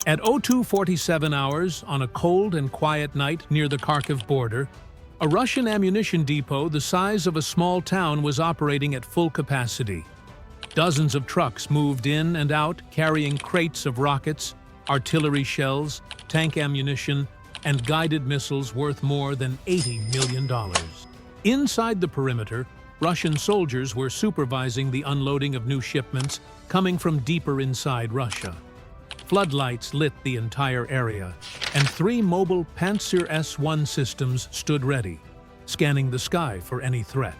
At 02:47 hours on a cold and quiet night near the Kharkiv border, a Russian ammunition depot the size of a small town was operating at full capacity. Dozens of trucks moved in and out carrying crates of rockets, artillery shells, tank ammunition, and guided missiles worth more than $80 million. Inside the perimeter, Russian soldiers were supervising the unloading of new shipments coming from deeper inside Russia. Floodlights lit the entire area, and 3 mobile Pantsir S-1 systems stood ready, scanning the sky for any threat.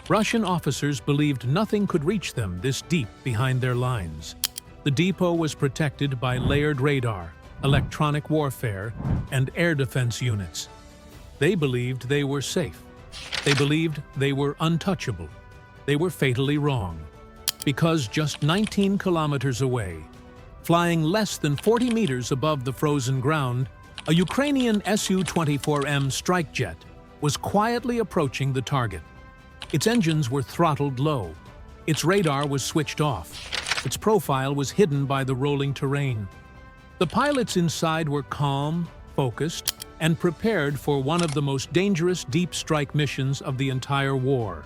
Russian officers believed nothing could reach them this deep behind their lines. The depot was protected by layered radar, electronic warfare, and air defense units. They believed they were safe. They believed they were untouchable. They were fatally wrong. Because just 19 kilometers away, flying less than 40 meters above the frozen ground, a Ukrainian Su-24M strike jet was quietly approaching the target. Its engines were throttled low. Its radar was switched off. Its profile was hidden by the rolling terrain. The pilots inside were calm, focused, and prepared for one of the most dangerous deep strike missions of the entire war.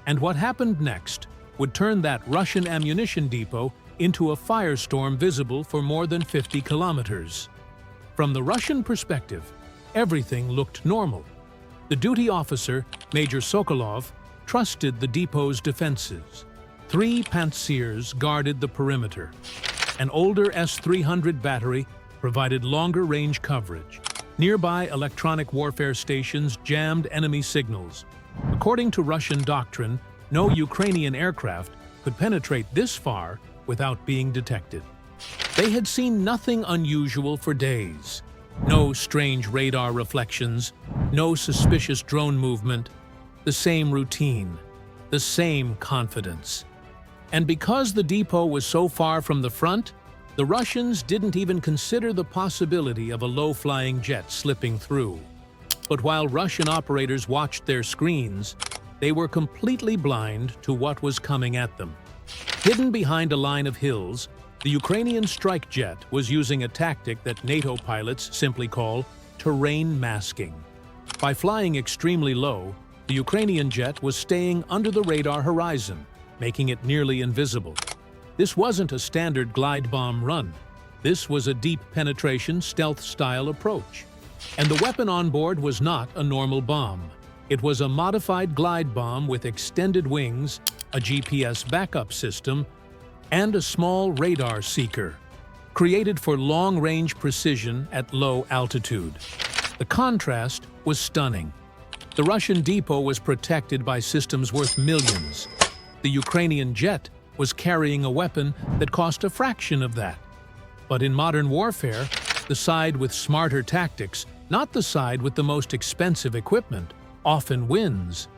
And what happened next would turn that Russian ammunition depot into a firestorm visible for more than 50 kilometers. From the Russian perspective, everything looked normal. The duty officer, Major Sokolov, trusted the depot's defenses. 3 Pantsirs guarded the perimeter. An older S-300 battery provided longer-range coverage. Nearby electronic warfare stations jammed enemy signals. According to Russian doctrine, no Ukrainian aircraft could penetrate this far without being detected. They had seen nothing unusual for days. No strange radar reflections, no suspicious drone movement, the same routine, the same confidence. And because the depot was so far from the front, the Russians didn't even consider the possibility of a low-flying jet slipping through. But while Russian operators watched their screens, they were completely blind to what was coming at them. Hidden behind a line of hills, the Ukrainian strike jet was using a tactic that NATO pilots simply call terrain masking. By flying extremely low, the Ukrainian jet was staying under the radar horizon, making it nearly invisible. This wasn't a standard glide bomb run. This was a deep penetration stealth-style approach. And the weapon on board was not a normal bomb. It was a modified glide bomb with extended wings, a GPS backup system, and a small radar seeker, created for long-range precision at low altitude. The contrast was stunning. The Russian depot was protected by systems worth millions. The Ukrainian jet was carrying a weapon that cost a fraction of that. But in modern warfare, the side with smarter tactics, not the side with the most expensive equipment, often wins.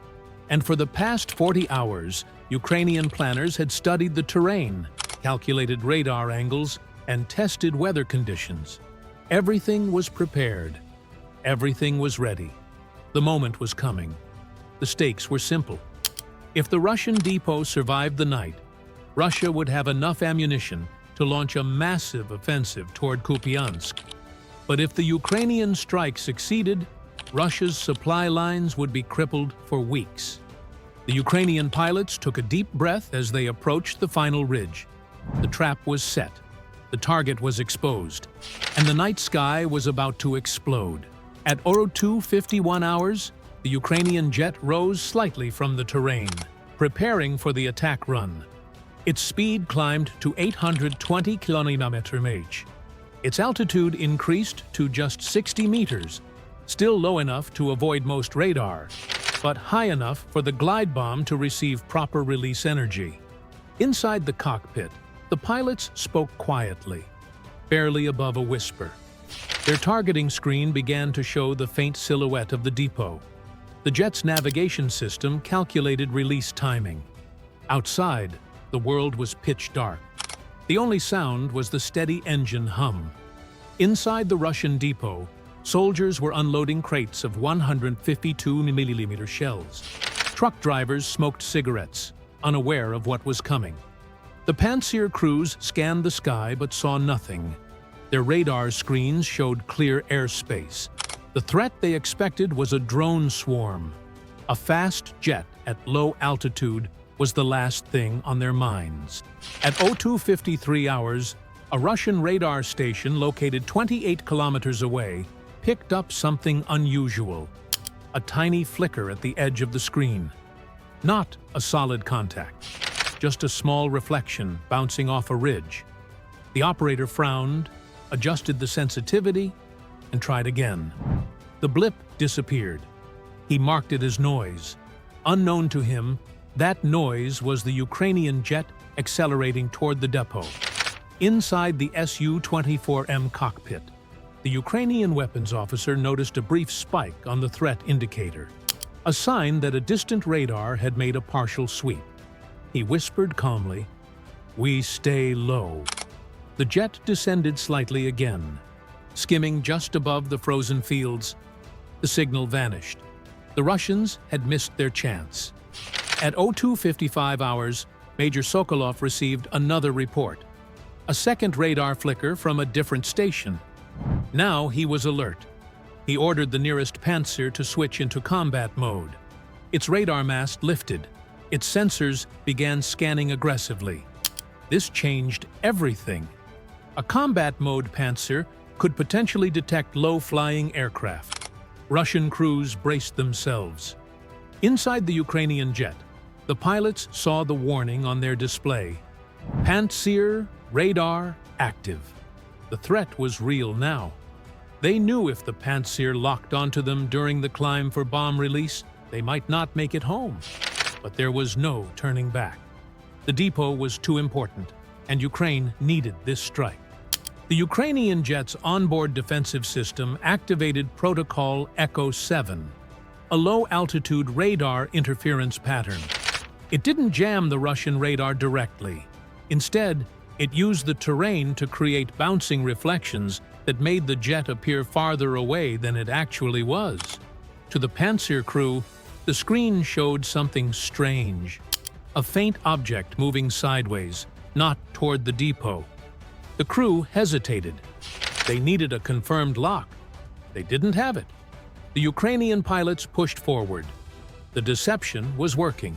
And for the past 40 hours, Ukrainian planners had studied the terrain, calculated radar angles, and tested weather conditions. Everything was prepared. Everything was ready. The moment was coming. The stakes were simple. If the Russian depot survived the night, Russia would have enough ammunition to launch a massive offensive toward Kupiansk. But if the Ukrainian strike succeeded, Russia's supply lines would be crippled for weeks. The Ukrainian pilots took a deep breath as they approached the final ridge. The trap was set, the target was exposed, and the night sky was about to explode. At 02:51 hours, the Ukrainian jet rose slightly from the terrain, preparing for the attack run. Its speed climbed to 820 km/h. Its altitude increased to just 60 meters, still low enough to avoid most radar, but high enough for the glide bomb to receive proper release energy. Inside the cockpit, the pilots spoke quietly, barely above a whisper. Their targeting screen began to show the faint silhouette of the depot. The jet's navigation system calculated release timing. Outside, the world was pitch dark. The only sound was the steady engine hum. Inside the Russian depot, soldiers were unloading crates of 152mm shells. Truck drivers smoked cigarettes, unaware of what was coming. The Pantsir crews scanned the sky but saw nothing. Their radar screens showed clear airspace. The threat they expected was a drone swarm. A fast jet at low altitude was the last thing on their minds. At 02:53 hours, a Russian radar station located 28 kilometers away picked up something unusual. A tiny flicker at the edge of the screen. Not a solid contact, just a small reflection bouncing off a ridge. The operator frowned, adjusted the sensitivity, and tried again. The blip disappeared. He marked it as noise. Unknown to him, that noise was the Ukrainian jet accelerating toward the depot. Inside the Su-24M cockpit, the Ukrainian weapons officer noticed a brief spike on the threat indicator, a sign that a distant radar had made a partial sweep. He whispered calmly, "We stay low." The jet descended slightly again, skimming just above the frozen fields. The signal vanished. The Russians had missed their chance. At 02:55 hours, Major Sokolov received another report. A second radar flicker from a different station. Now he was alert. He ordered the nearest Pantsir to switch into combat mode. Its radar mast lifted. Its sensors began scanning aggressively. This changed everything. A combat mode Pantsir could potentially detect low-flying aircraft. Russian crews braced themselves. Inside the Ukrainian jet, the pilots saw the warning on their display. Pantsir, radar, active. The threat was real now. They knew if the Pantsir locked onto them during the climb for bomb release, they might not make it home. But there was no turning back. The depot was too important, and Ukraine needed this strike. The Ukrainian jet's onboard defensive system activated Protocol Echo 7, a low-altitude radar interference pattern. It didn't jam the Russian radar directly. Instead, it used the terrain to create bouncing reflections that made the jet appear farther away than it actually was. To the Pantsir crew, the screen showed something strange. A faint object moving sideways, not toward the depot. The crew hesitated. They needed a confirmed lock. They didn't have it. The Ukrainian pilots pushed forward. The deception was working.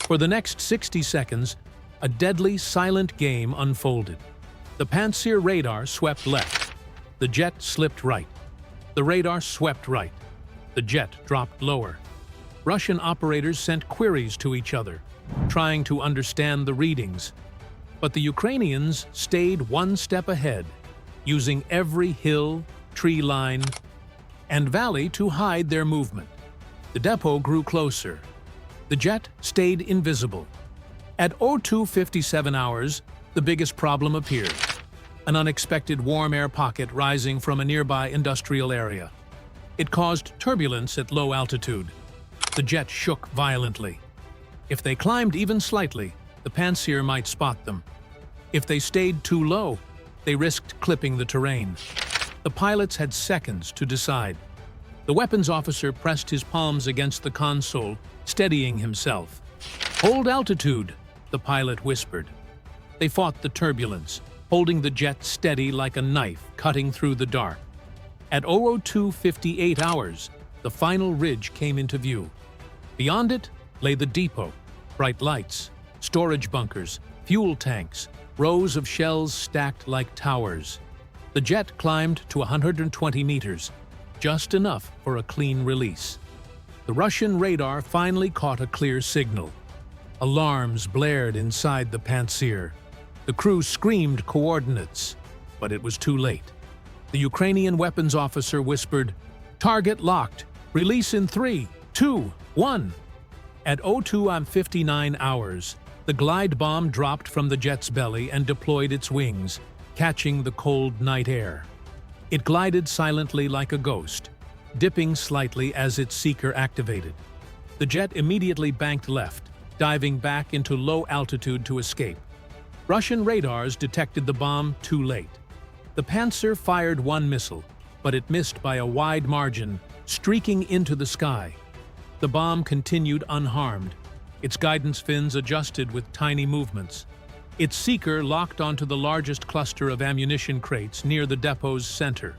For the next 60 seconds, a deadly, silent game unfolded. The Pantsir radar swept left. The jet slipped right. The radar swept right. The jet dropped lower. Russian operators sent queries to each other, trying to understand the readings. But the Ukrainians stayed one step ahead, using every hill, tree line, and valley to hide their movement. The depot grew closer. The jet stayed invisible. At 02:57 hours, the biggest problem appeared. An unexpected warm air pocket rising from a nearby industrial area. It caused turbulence at low altitude. The jet shook violently. If they climbed even slightly, the Pantsir might spot them. If they stayed too low, they risked clipping the terrain. The pilots had seconds to decide. The weapons officer pressed his palms against the console, steadying himself. "Hold altitude," the pilot whispered. They fought the turbulence, holding the jet steady like a knife cutting through the dark. At 02:58 hours, the final ridge came into view. Beyond it lay the depot, bright lights, storage bunkers, fuel tanks, rows of shells stacked like towers. The jet climbed to 120 meters, just enough for a clean release. The Russian radar finally caught a clear signal. Alarms blared inside the Pantsir. The crew screamed coordinates, but it was too late. The Ukrainian weapons officer whispered, "Target locked. Release in 3, 2, 1. At 02:59 hours, the glide bomb dropped from the jet's belly and deployed its wings, catching the cold night air. It glided silently like a ghost, dipping slightly as its seeker activated. The jet immediately banked left, diving back into low altitude to escape. Russian radars detected the bomb too late. The Pantsir fired one missile, but it missed by a wide margin, streaking into the sky. The bomb continued unharmed, its guidance fins adjusted with tiny movements. Its seeker locked onto the largest cluster of ammunition crates near the depot's center.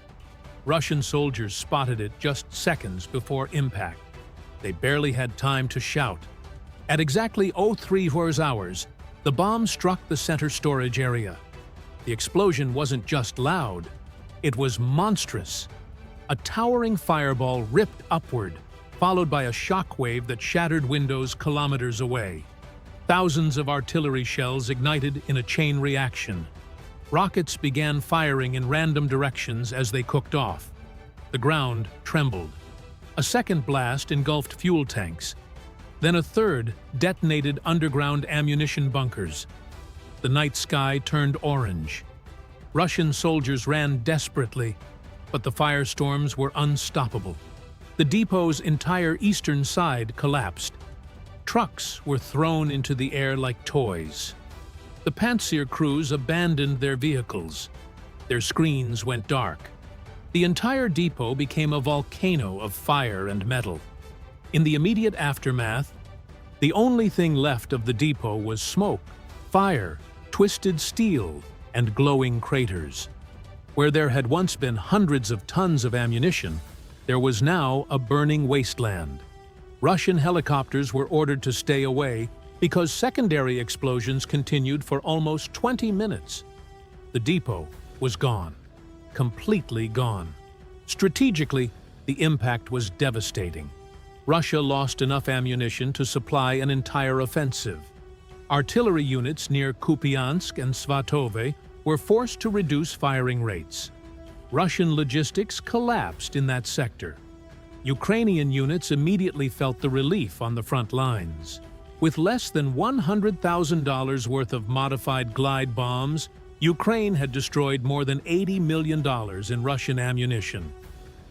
Russian soldiers spotted it just seconds before impact. They barely had time to shout. At exactly 03 hours, the bomb struck the center storage area. The explosion wasn't just loud, it was monstrous. A towering fireball ripped upward, followed by a shockwave that shattered windows kilometers away. Thousands of artillery shells ignited in a chain reaction. Rockets began firing in random directions as they cooked off. The ground trembled. A second blast engulfed fuel tanks. Then a third detonated underground ammunition bunkers. The night sky turned orange. Russian soldiers ran desperately, but the firestorms were unstoppable. The depot's entire eastern side collapsed. Trucks were thrown into the air like toys. The Pantsir crews abandoned their vehicles. Their screens went dark. The entire depot became a volcano of fire and metal. In the immediate aftermath, the only thing left of the depot was smoke, fire, twisted steel, and glowing craters. Where there had once been hundreds of tons of ammunition, there was now a burning wasteland. Russian helicopters were ordered to stay away because secondary explosions continued for almost 20 minutes. The depot was gone, completely gone. Strategically, the impact was devastating. Russia lost enough ammunition to supply an entire offensive. Artillery units near Kupiansk and Svatove were forced to reduce firing rates. Russian logistics collapsed in that sector. Ukrainian units immediately felt the relief on the front lines. With less than $100,000 worth of modified glide bombs, Ukraine had destroyed more than $80 million in Russian ammunition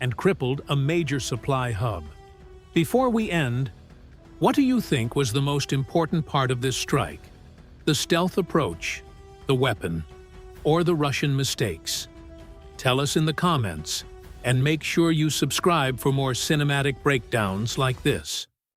and crippled a major supply hub. Before we end, what do you think was the most important part of this strike? The stealth approach, the weapon, or the Russian mistakes? Tell us in the comments, and make sure you subscribe for more cinematic breakdowns like this.